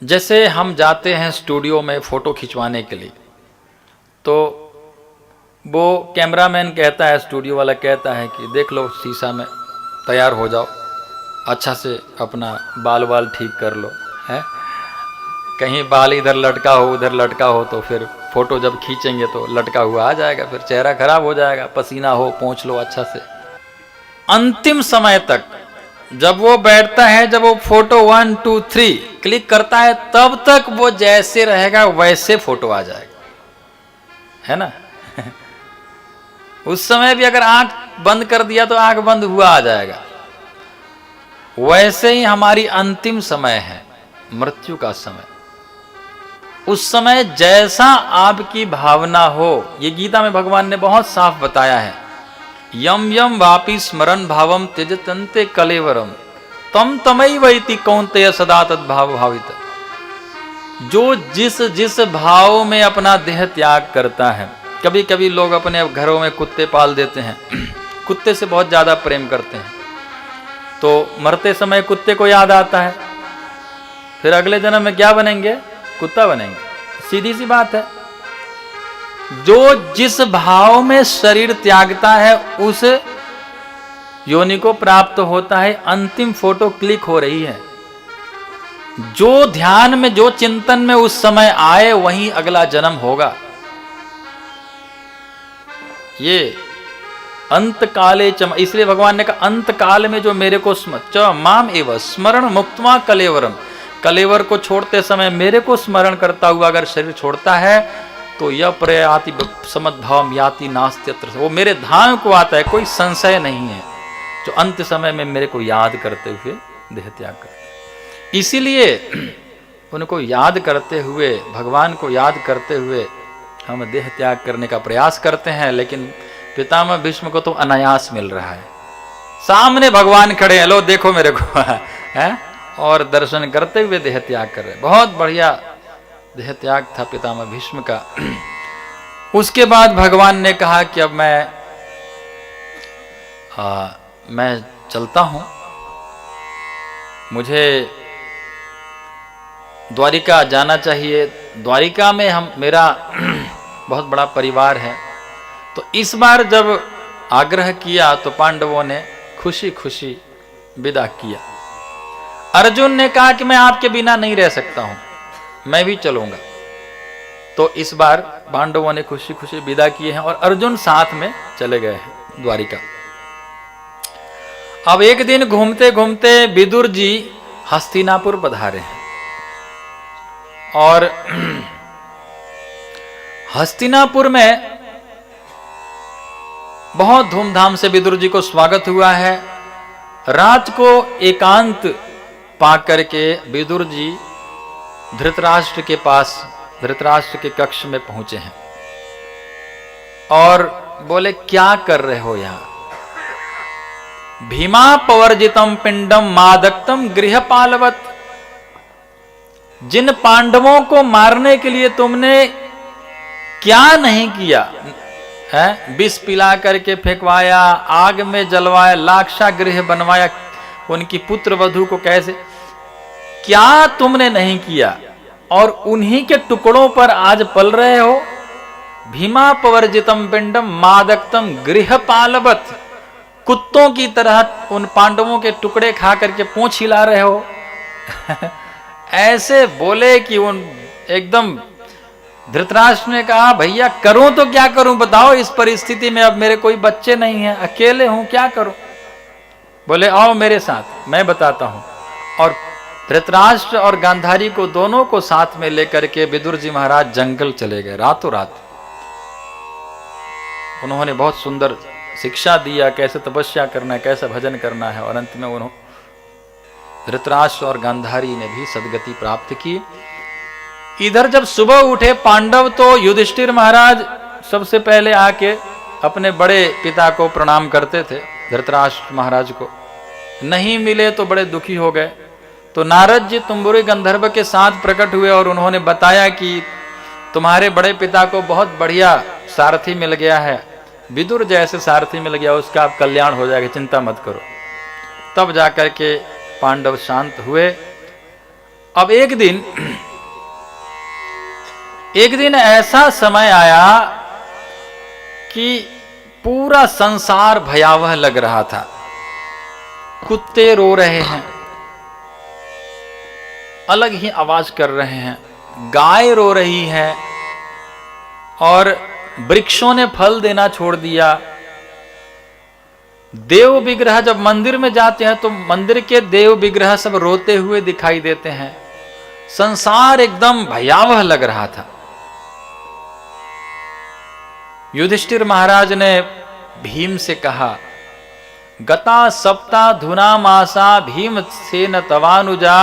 जैसे हम जाते हैं स्टूडियो में फ़ोटो खिंचवाने के लिए, तो वो कैमरामैन कहता है, स्टूडियो वाला कहता है कि देख लो शीशा में, तैयार हो जाओ, अच्छा से अपना बाल वाल ठीक कर लो, है कहीं बाल इधर लटका हो उधर लटका हो तो फिर फ़ोटो जब खींचेंगे तो लटका हुआ आ जाएगा, फिर चेहरा खराब हो जाएगा, पसीना हो पोंछ लो अच्छा से। अंतिम समय तक जब वो बैठता है, जब वो फोटो 1 2 3 क्लिक करता है, तब तक वो जैसे रहेगा वैसे फोटो आ जाएगा, है ना। उस समय भी अगर आंख बंद कर दिया तो आंख बंद हुआ आ जाएगा। वैसे ही हमारी अंतिम समय है, मृत्यु का समय। उस समय जैसा आपकी भावना हो, ये गीता में भगवान ने बहुत साफ बताया है, यम यम वापि स्मरण भावम त्यजतन्ते कलेवरम तम तमैव इति कौन्तेय सदा तद्भाव भावित। जो जिस जिस भाव में अपना देह त्याग करता है, कभी कभी लोग अपने घरों में कुत्ते पाल देते हैं, कुत्ते से बहुत ज़्यादा प्रेम करते हैं, तो मरते समय कुत्ते को याद आता है, फिर अगले जन्म में क्या बनेंगे? कुत्ता बनेंगे। सीधी सी बात है। जो जिस भाव में शरीर त्यागता है उस योनि को प्राप्त होता है। अंतिम फोटो क्लिक हो रही है। जो ध्यान में, जो चिंतन में उस समय आए वहीं अगला जन्म होगा। ये अंत काले चम, इसलिए भगवान ने कहा अंत काल में जो मेरे को माम एव स्मरण मुक्त्वा कलेवरम, कलेवर को छोड़ते समय मेरे को स्मरण करता हुआ अगर शरीर छोड़ता है तो यह प्रयाति समद्भावम याति नास्त्यत्र, वो मेरे धाम को आता है, कोई संशय नहीं है। जो अंत समय में मेरे को याद करते हुए देह त्याग करते, इसीलिए उनको याद करते हुए, भगवान को याद करते हुए हम देह त्याग करने का प्रयास करते हैं। लेकिन पितामह भीष्म को तो अनायास मिल रहा है, सामने भगवान खड़े हैं, लो देखो मेरे को है, और दर्शन करते हुए देह त्याग कर रहे। बहुत बढ़िया देह त्याग था पितामह भीष्म का। उसके बाद भगवान ने कहा कि अब मैं चलता हूं, मुझे द्वारिका जाना चाहिए। द्वारिका में मेरा बहुत बड़ा परिवार है। तो इस बार जब आग्रह किया तो पांडवों ने खुशी खुशी विदा किया। अर्जुन ने कहा कि मैं आपके बिना नहीं रह सकता हूं, मैं भी चलूंगा। तो इस बार पांडवों ने खुशी खुशी विदा किए हैं और अर्जुन साथ में चले गए हैं द्वारिका। अब एक दिन घूमते घूमते विदुर जी हस्तिनापुर पधारे हैं और हस्तिनापुर में बहुत धूमधाम से विदुर जी को स्वागत हुआ है। रात को एकांत पाकर के विदुर जी धृतराष्ट्र के पास, धृतराष्ट्र के कक्ष में पहुंचे हैं और बोले क्या कर रहे हो यहां? भीमा पवर्जितम पिंडम मादक्तम गृहपालवत, जिन पांडवों को मारने के लिए तुमने क्या नहीं किया है, विष पिला करके फेंकवाया, आग में जलवाया, लाक्षा गृह बनवाया, उनकी पुत्र वधू को कैसे, क्या तुमने नहीं किया, और उन्हीं के टुकड़ों पर आज पल रहे हो। भीमा पवर्जितम पिंडम मादक्तम गृहपालवत, कुत्तों की तरह उन पांडवों के टुकड़े खा करके पूंछ हिला रहे हो। ऐसे बोले कि उन एकदम धृतराष्ट्र ने कहा भैया करूं तो क्या करूं बताओ, इस परिस्थिति में अब मेरे कोई बच्चे नहीं हैं, अकेले हूं, क्या करूं? बोले आओ मेरे साथ, मैं बताता हूं। और धृतराष्ट्र और गांधारी को दोनों को साथ में लेकर के विदुर जी महाराज जंगल चले गए रातों रात। उन्होंने बहुत सुंदर शिक्षा दिया, कैसे तपस्या करना है, कैसे भजन करना है, और अंत में उन्होंने धृतराष्ट्र और गांधारी ने भी सदगति प्राप्त की। इधर जब सुबह उठे पांडव, तो युधिष्ठिर महाराज सबसे पहले आके अपने बड़े पिता को प्रणाम करते थे। धृतराष्ट्र महाराज को नहीं मिले तो बड़े दुखी हो गए। तो नारद जी तुम्बुरी गंधर्व के साथ प्रकट हुए और उन्होंने बताया कि तुम्हारे बड़े पिता को बहुत बढ़िया सारथी मिल गया है, विदुर जैसे सारथी मिल गया, उसका अब कल्याण हो जाएगा, चिंता मत करो। तब जाकर के पांडव शांत हुए अब एक दिन ऐसा समय आया कि पूरा संसार भयावह लग रहा था। कुत्ते रो रहे हैं, अलग ही आवाज कर रहे हैं, गाय रो रही है, और वृक्षों ने फल देना छोड़ दिया। देव विग्रह जब मंदिर में जाते हैं तो मंदिर के देव विग्रह सब रोते हुए दिखाई देते हैं। संसार एकदम भयावह लग रहा था। युधिष्ठिर महाराज ने भीम से कहा, गता सप्ता धुना मासा भीम सेन तवानुजा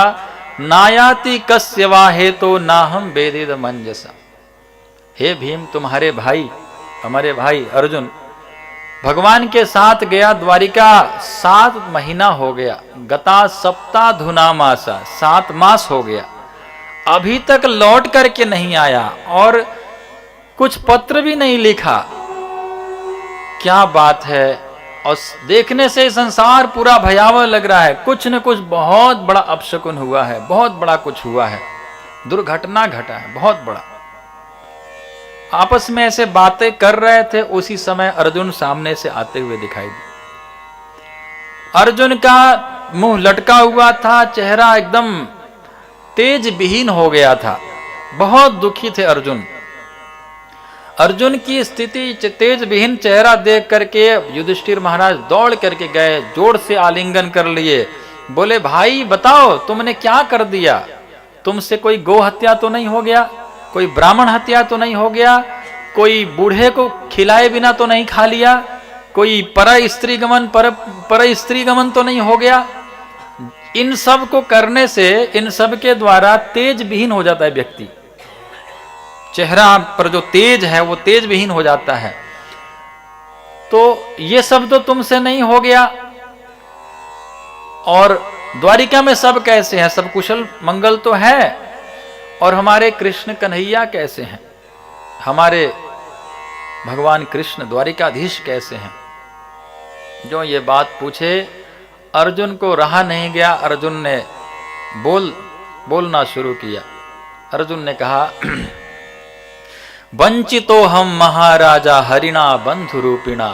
नायाति कस्य वा हेतो नाहम वेदिद मंजसा। हे भीम, तुम्हारे भाई, हमारे भाई अर्जुन भगवान के साथ गया द्वारिका, 7 महीना हो गया। गता सप्ता धुना मासा, 7 मास हो गया, अभी तक लौट करके नहीं आया और कुछ पत्र भी नहीं लिखा। क्या बात है। और देखने से संसार पूरा भयावह लग रहा है। कुछ न कुछ बहुत बड़ा अपशकुन हुआ है, बहुत बड़ा कुछ हुआ है, दुर्घटना घटा है बहुत बड़ा। आपस में ऐसे बातें कर रहे थे, उसी समय अर्जुन सामने से आते हुए दिखाई दिए। अर्जुन का मुंह लटका हुआ था, चेहरा एकदम तेज विहीन हो गया था, बहुत दुखी थे अर्जुन। अर्जुन की स्थिति, तेज विहीन चेहरा देख करके युधिष्ठिर महाराज दौड़ करके गए, जोर से आलिंगन कर लिए, बोले भाई बताओ तुमने क्या कर दिया? तुमसे कोई गो हत्या तो नहीं हो गया, कोई ब्राह्मण हत्या तो नहीं हो गया, कोई बूढ़े को खिलाए बिना तो नहीं खा लिया, कोई पर स्त्री गमन तो नहीं हो गया? इन सब को करने से, इन सब के द्वारा तेज विहीन हो जाता है व्यक्ति। चेहरा पर जो तेज है वो तेज विहीन हो जाता है। तो ये सब तो तुमसे नहीं हो गया। और द्वारिका में सब कैसे हैं? सब कुशल मंगल तो है। और हमारे कृष्ण कन्हैया कैसे हैं? हमारे भगवान कृष्ण द्वारिकाधीश कैसे हैं? जो ये बात पूछे, अर्जुन को रहा नहीं गया। अर्जुन ने बोलना शुरू किया। अर्जुन ने कहा, वंचितो हम महाराजा हरिणा बंधु रूपिणा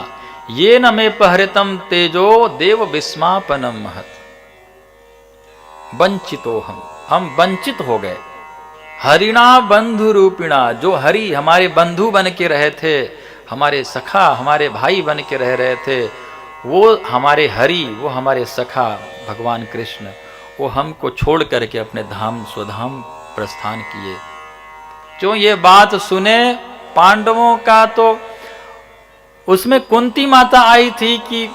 ये न मे पहरितम तेजो देव विस्मापनम महत। वंचितो हम वंचित हो गए। हरिणा बंधु रूपिणा, जो हरि हमारे बंधु बन के रहे थे, हमारे सखा, हमारे भाई बन के रह रहे थे, वो हमारे हरि, वो हमारे सखा भगवान कृष्ण, वो हमको छोड़ करके अपने धाम स्वधाम प्रस्थान किए। जो ये बात सुने पांडवों का, तो उसमें कुंती माता आई थी कि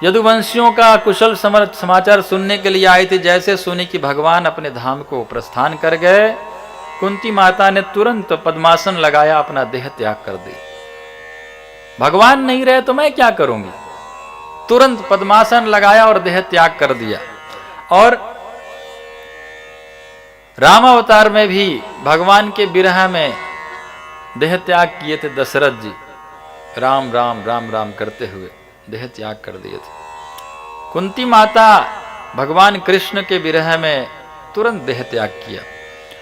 यदुवंशियों का कुशल समाचार सुनने के लिए आई थी। जैसे सुनी कि भगवान अपने धाम को प्रस्थान कर गए, कुंती माता ने तुरंत पद्मासन लगाया, अपना देह त्याग कर दी। भगवान नहीं रहे तो मैं क्या करूंगी? तुरंत पद्मासन लगाया और देह त्याग कर दिया। और राम अवतार में भी भगवान के विरह में देह त्याग किए थे दशरथ जी। राम राम राम राम करते हुए देह त्याग कर दिए थे। कुंती माता भगवान कृष्ण के विरह में तुरंत देह त्याग किया।